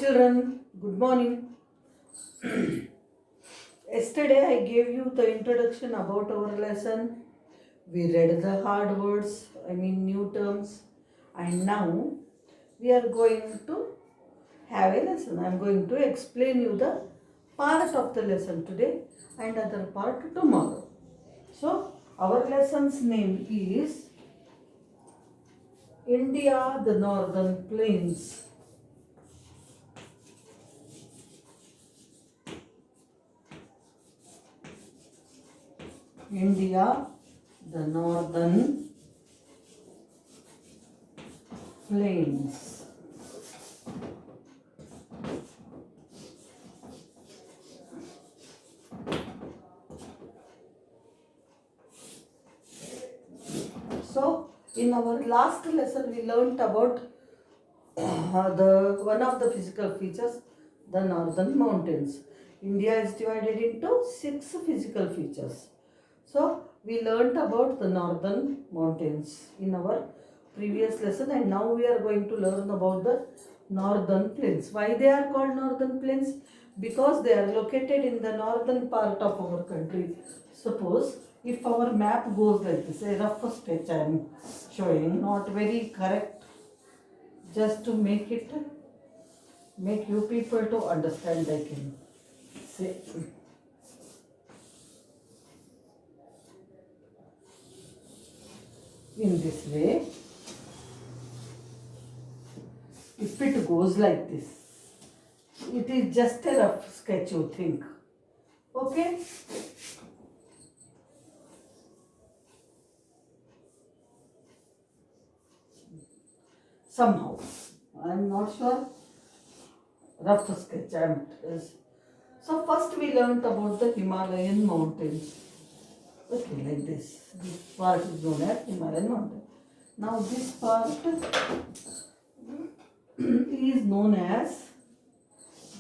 children, good morning. Yesterday I gave you the introduction about our lesson. We read the hard words, new terms, and now we are going to have a lesson. I am going to explain you the part of the lesson today and other part tomorrow. So, our lesson's name is India, the Northern Plains. India, the Northern Plains. So, in our last lesson, we learnt about the one of the physical features, the northern mountains. India is divided into 6 physical features. So, we learnt about the northern mountains in our previous lesson, and now we are going to learn about the northern plains. Why they are called northern plains? Because they are located in the northern part of our country. Suppose if our map goes like this, a rough sketch I am showing, not very correct, just to make you people to understand, I can say. In this way, if it goes like this, it is just a rough sketch, you think. Okay? Somehow. I am not sure. Rough sketch. So first we learnt about the Himalayan mountains. Okay, like this. This part is known as Himalayan mountain. Now this part is known as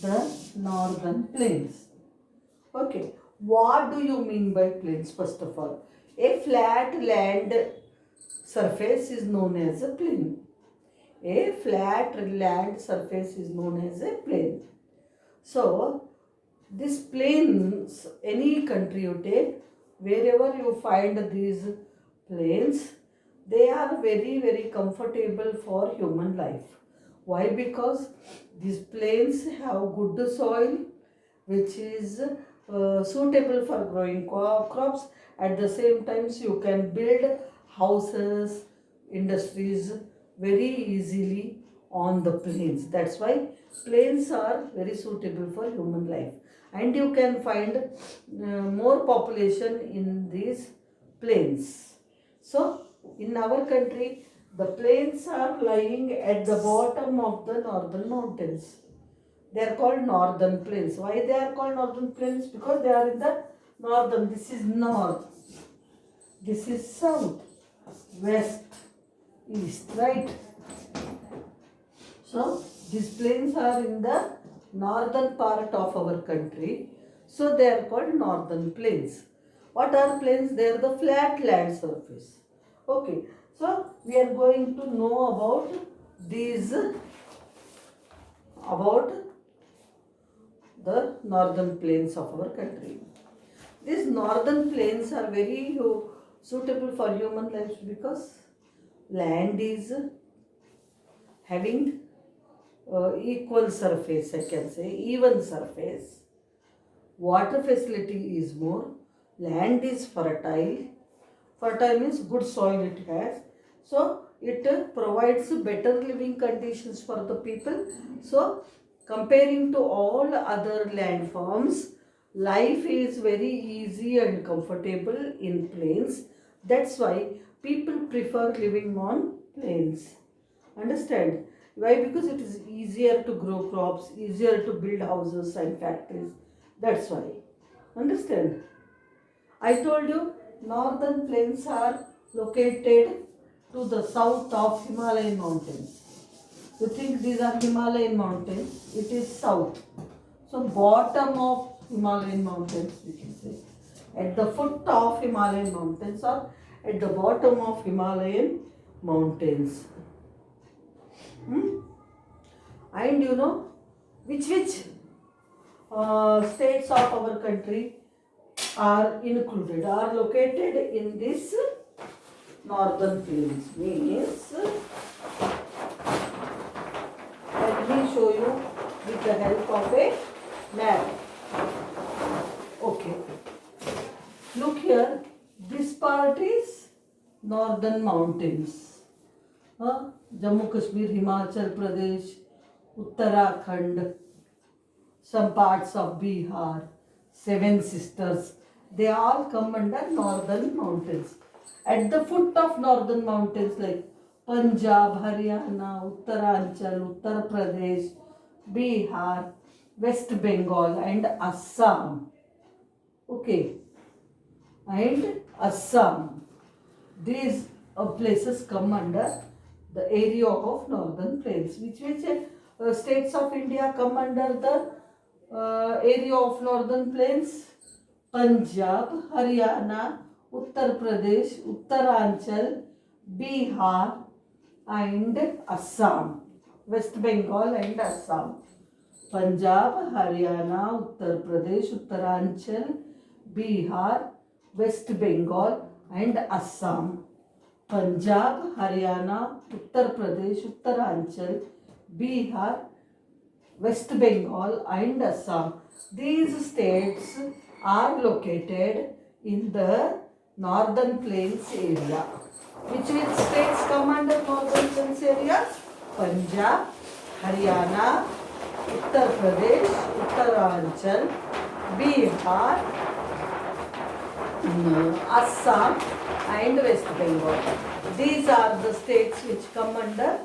the northern plains. Okay, what do you mean by plains first of all? A flat land surface is known as a plain. A flat land surface is known as a plain. So, these plains, any country you take, wherever you find these plains, they are very, very comfortable for human life. Why? Because these plains have good soil, which is suitable for growing crops. At the same time, you can build houses, industries very easily on the plains. That's why plains are very suitable for human life. And you can find more population in these plains. So, in our country, the plains are lying at the bottom of the northern mountains. They are called northern plains. Why they are called northern plains? Because they are in the northern. This is north. This is south, west, east, right? So these plains are in the northern part of our country. So they are called northern plains. What are plains? They are the flat land surface. Okay. So we are going to know about these, about the northern plains of our country. These northern plains are very suitable for human life because land is having equal surface, I can say, even surface. Water facility is more. Land is fertile. Fertile means good soil it has. So it provides better living conditions for the people. So comparing to all other landforms, life is very easy and comfortable in plains. That's why people prefer living on plains. Understand? Why? Because it is easier to grow crops, easier to build houses and factories. That's why. Understand? I told you northern plains are located to the south of Himalayan mountains. You think these are Himalayan mountains? It is south. So bottom of Himalayan mountains, we can say. At the foot of Himalayan mountains or at the bottom of Himalayan mountains. And Which states of our country are included, are located in this northern plains? Means, let me show you with the help of a map. Okay. Look here. This part is northern mountains. Jammu Kashmir, Himachal Pradesh, Uttarakhand, some parts of Bihar, Seven Sisters. They all come under northern mountains. At the foot of northern mountains like Punjab, Haryana, Uttaranchal, Uttar Pradesh, Bihar, West Bengal and Assam. Okay. And Assam. These places come under the area of northern plains. Which states of India come under the area of northern plains? Punjab, Haryana, Uttar Pradesh, Uttaranchal, Bihar and Assam. West Bengal and Assam. Punjab, Haryana, Uttar Pradesh, Uttaranchal, Bihar, West Bengal and Assam. Punjab, Haryana, Uttar Pradesh, Uttaranchal, Bihar, West Bengal and Assam. These states are located in the northern plains area. Which states come under northern plains area? Punjab, Haryana, Uttar Pradesh, Uttaranchal, Bihar, Assam and West Bengal. These are the states which come under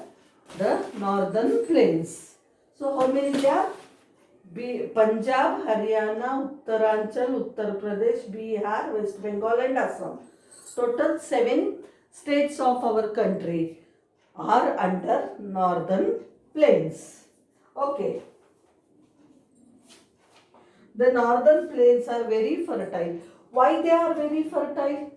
the northern plains. So how many there are? Punjab, Haryana, Uttaranchal, Uttar Pradesh, Bihar, West Bengal and Assam. Total 7 states of our country are under northern plains. Okay. The northern plains are very fertile. Why they are very fertile?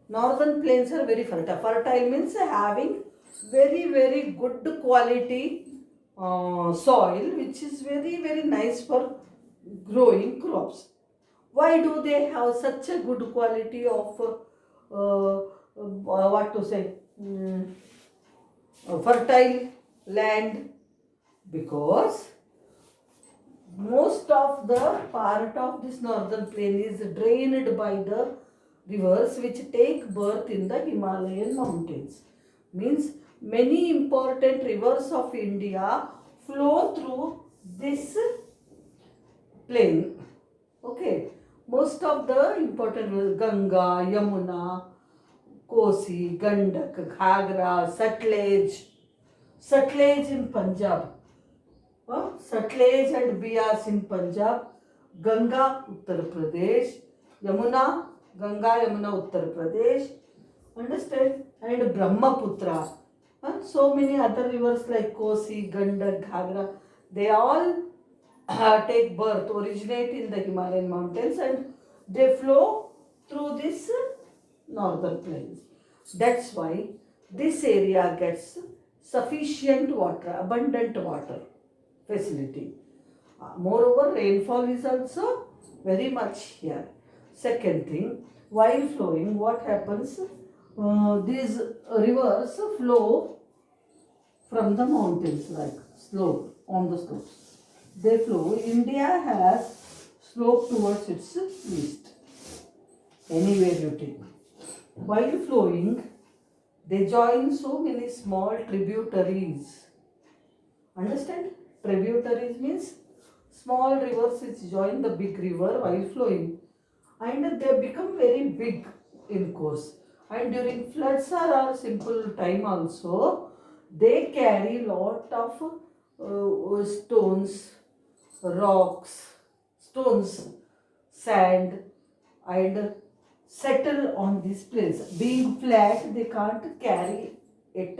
Northern plains are very fertile. Fertile means having very good quality soil, which is very nice for growing crops. Why do they have such a good quality of fertile land? Because most of the part of this northern plain is drained by the rivers which take birth in the Himalayan mountains. Means many important rivers of India flow through this plain. Okay. Most of the important rivers, Ganga, Yamuna, Kosi, Gandak, Ghagra, Sutlej in Punjab. Sutlej and Beas in Punjab, Ganga, Uttar Pradesh, Yamuna, Ganga, Yamuna, Uttar Pradesh, understand? And Brahmaputra. So many other rivers like Kosi, Gandak, Ghagra, they all take birth, originate in the Himalayan mountains and they flow through this northern plains. That's why this area gets sufficient water, abundant water facility. Moreover, rainfall is also very much here. Second thing, while flowing, what happens? These rivers flow from the mountains, like slope, on the slopes. They flow. India has slope towards its east. Anywhere you take. While flowing, they join so many small tributaries. Understand? Tributaries means small rivers which join the big river while flowing. And they become very big in course. And during floods or simple time also, they carry lot of stones, rocks, sand and settle on this place. Being flat, they can't carry it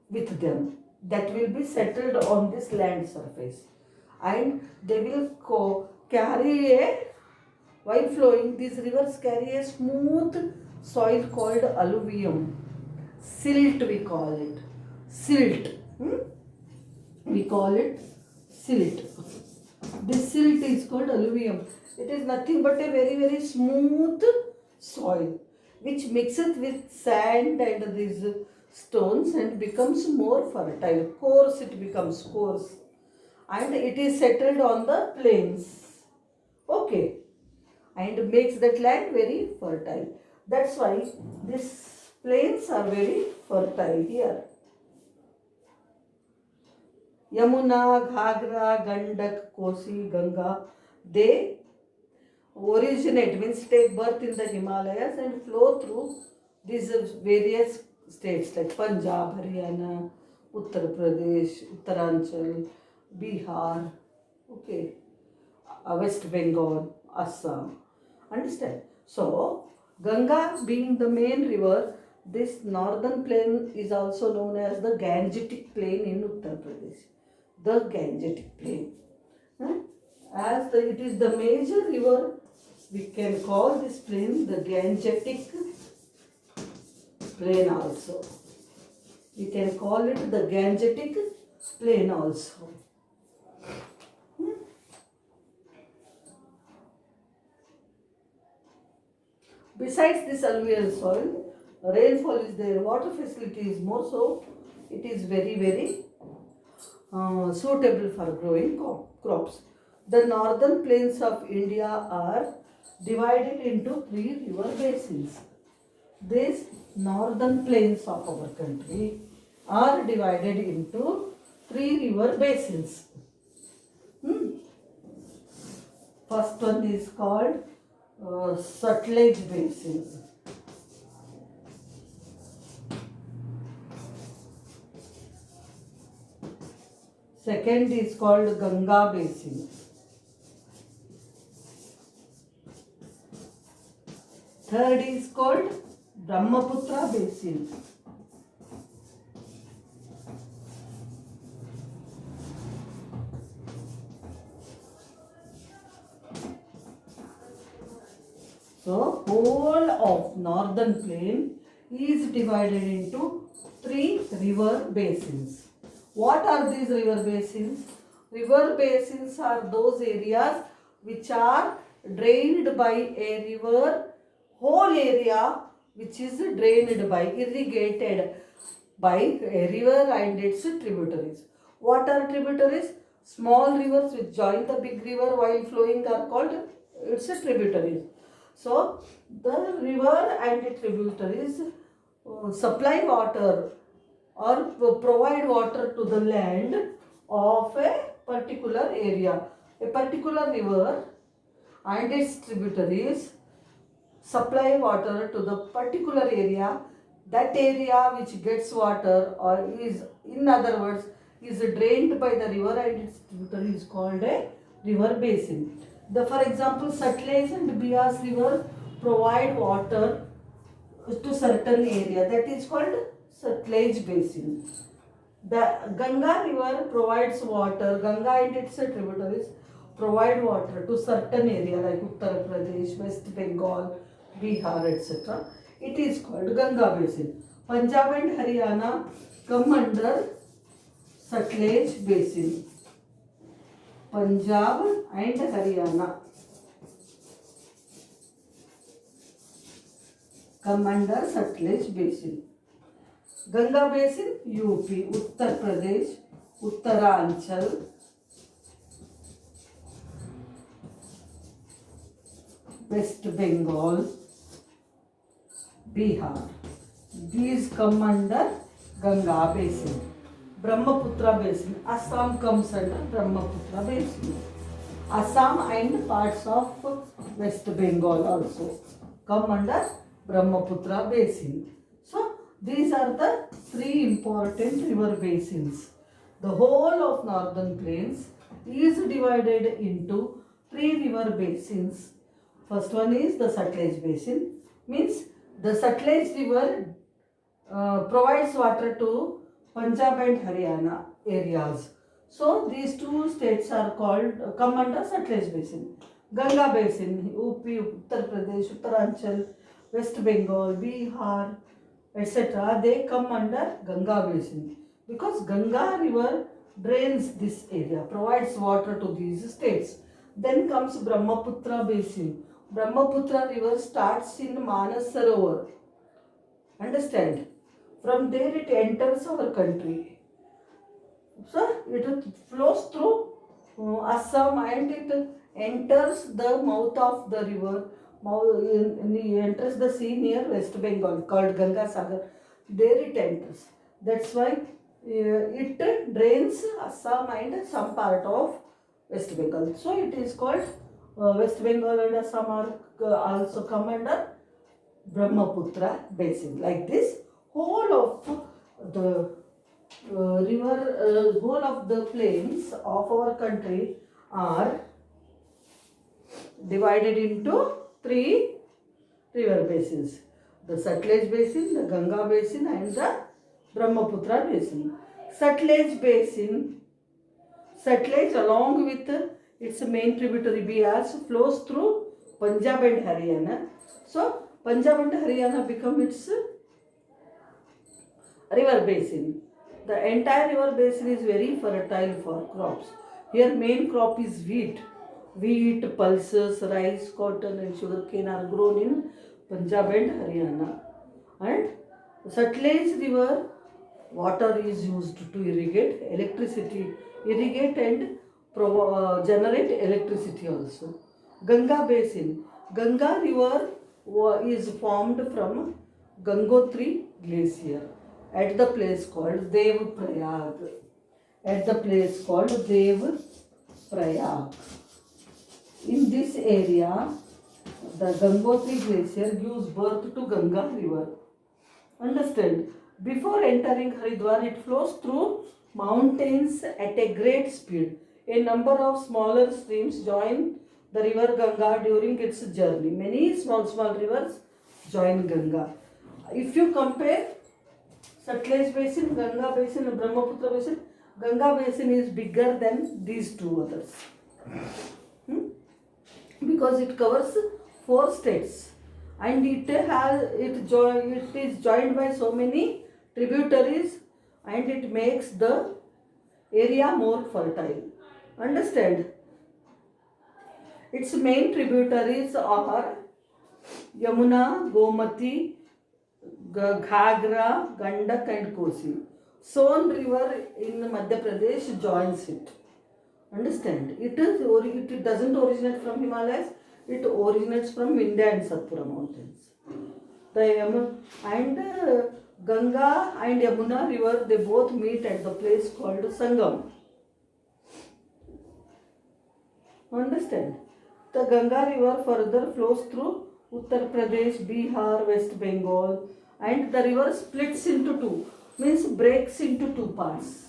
with them. That will be settled on this land surface. And they will while flowing, these rivers carry a smooth soil called alluvium. Silt we call it. Silt. We call it silt. This silt is called alluvium. It is nothing but a very very smooth soil which mixes with sand and these stones and becomes more fertile. Coarse, it becomes coarse, and it is settled on the plains. Okay, and makes that land very fertile. That's why these plains are very fertile here. Yamuna, Ghagra, Gandak, Kosi, Ganga, they originate, means take birth in the Himalayas and flow through these various states like Punjab, Haryana, Uttar Pradesh, Uttaranchal, Bihar, okay, West Bengal, Assam. Understand? So, Ganga being the main river, this northern plain is also known as the Gangetic plain in Uttar Pradesh. The Gangetic plain. Huh? As it is the major river, we can call this plain the Gangetic plain also. We can call it the Gangetic plain also. Besides this alluvial soil, rainfall is there, water facility is more, so it is very very suitable for growing crops. The northern plains of India are divided into three river basins. These northern plains of our country are divided into three river basins. First one is called Sutlej Basin. Second is called Ganga Basin. Third is called Brahmaputra Basin. So, whole of northern plain is divided into three river basins. What are these river basins? River basins are those areas which are drained by a river, whole area which is drained by, irrigated by a river and its tributaries. What are tributaries? Small rivers which join the big river while flowing are called its tributaries. So, the river and its tributaries supply water or provide water to the land of a particular area. A particular river and its tributaries supply water to the particular area. That area which gets water or is, in other words, is drained by the river and its tributary is called a river basin. For example, Sutlej and Beas river provide water to certain area, that is called Sutlej basin. The Ganga river provides water, Ganga and its tributaries provide water to certain area like Uttar Pradesh, West Bengal, Bihar, etc. It is called Ganga basin. Punjab and Haryana come under Sutlej basin. Punjab and Haryana come under Sutlej basin. Ganga basin, UP, Uttar Pradesh, Uttaranchal, West Bengal, Bihar. These come under Ganga basin. Brahmaputra basin, Assam comes under Brahmaputra basin. Assam and parts of West Bengal also come under Brahmaputra basin. So, these are the three important river basins. The whole of northern plains is divided into three river basins. First one is the Sutlej basin, means the Sutlej river provides water to Punjab and Haryana areas. So these two states are called, come under Sutlej basin. Ganga basin, UP, Uttar Pradesh, Uttaranchal, West Bengal, Bihar, etc. They come under Ganga basin because Ganga river drains this area, provides water to these states. Then comes Brahmaputra basin. Brahmaputra river starts in Manasarovar. Understand? From there it enters our country. So it flows through Assam and it enters the mouth of the river. It enters the sea near West Bengal called Ganga Sagar. There it enters. That's why it drains Assam and some part of West Bengal. So it is called West Bengal and Assam are also come under Brahmaputra basin. Like this, whole of the whole of the plains of our country are divided into three river basins: the Sutlej basin, the Ganga basin, and the Brahmaputra basin. Sutlej basin, Sutlej along with its main tributary Beas flows through Punjab and Haryana. So Punjab and Haryana become its river basin. The entire river basin is very fertile for crops. Here main crop is wheat. Wheat, pulses, rice, cotton and sugarcane are grown in Punjab and Haryana. And Sutlej river water is used to irrigate and generate electricity also. Ganga basin. Ganga river is formed from Gangotri glacier at the place called Devprayag. At the place called Devprayag. In this area, the Gangotri glacier gives birth to Ganga river. Understand? Before entering Haridwar, it flows through mountains at a great speed. A number of smaller streams join the river Ganga during its journey. Many small rivers join Ganga. If you compare Sutlej basin, Ganga basin and Brahmaputra basin, Ganga basin is bigger than these two others. Because it covers 4 states and it is joined by so many tributaries and it makes the area more fertile. Understand? Its main tributaries are Yamuna, Gomati, Ghagra, Gandak and Kosi. Son river in Madhya Pradesh joins it. Understand? It doesn't originate from Himalayas. It originates from Vindhya and Satpura mountains. Ganga and Yamuna river, they both meet at the place called Sangam. Understand? The Ganga river further flows through Uttar Pradesh, Bihar, West Bengal, and the river splits into two, means breaks into two parts.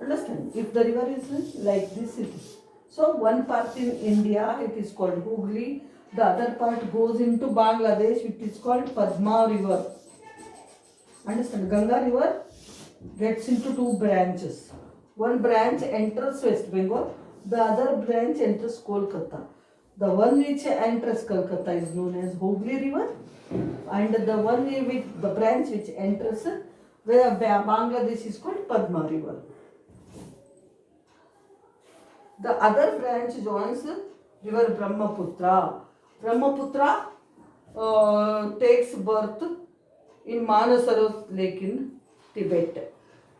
Understand? If the river is like this, it is. So one part in India, it is called Hooghly. The other part goes into Bangladesh, which is called Padma river. Understand? Ganga river gets into two branches. One branch enters West Bengal, the other branch enters Kolkata. The one which enters Kolkata is known as Hooghly river, and the one with the branch which enters Bangladesh is called Padma river. The other branch joins river Brahmaputra. Brahmaputra takes birth in Manasarovar lake in Tibet.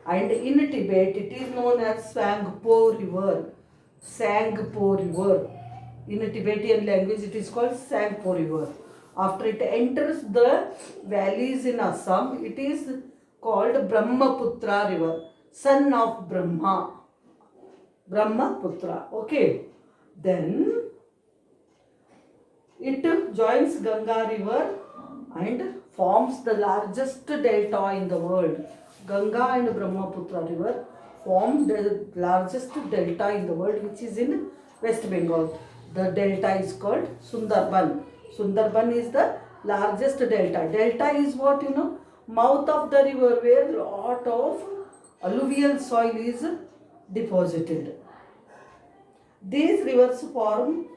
And in Tibet it is known as Sangpo river. Sangpo river. In a Tibetan language it is called Sangpo river. After it enters the valleys in Assam, it is called Brahmaputra river. Son of Brahma. Brahmaputra. Okay. Then it joins Ganga river and forms the largest delta in the world. Ganga and Brahmaputra river form the largest delta in the world, which is in West Bengal. The delta is called Sundarban. Sundarban is the largest delta. Delta is what, mouth of the river where lot of alluvial soil is deposited. These rivers form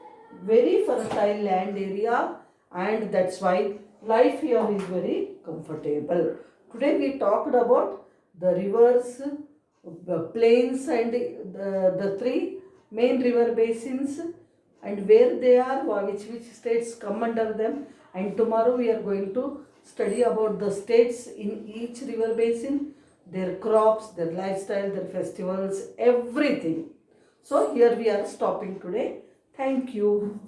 very fertile land area, and that's why life here is very comfortable. Today we talked about the rivers plains and the three main river basins and where they are, which states come under them. And tomorrow we are going to study about the states in each river basin, their crops, their lifestyle, their festivals, everything. So here we are stopping today. Thank you.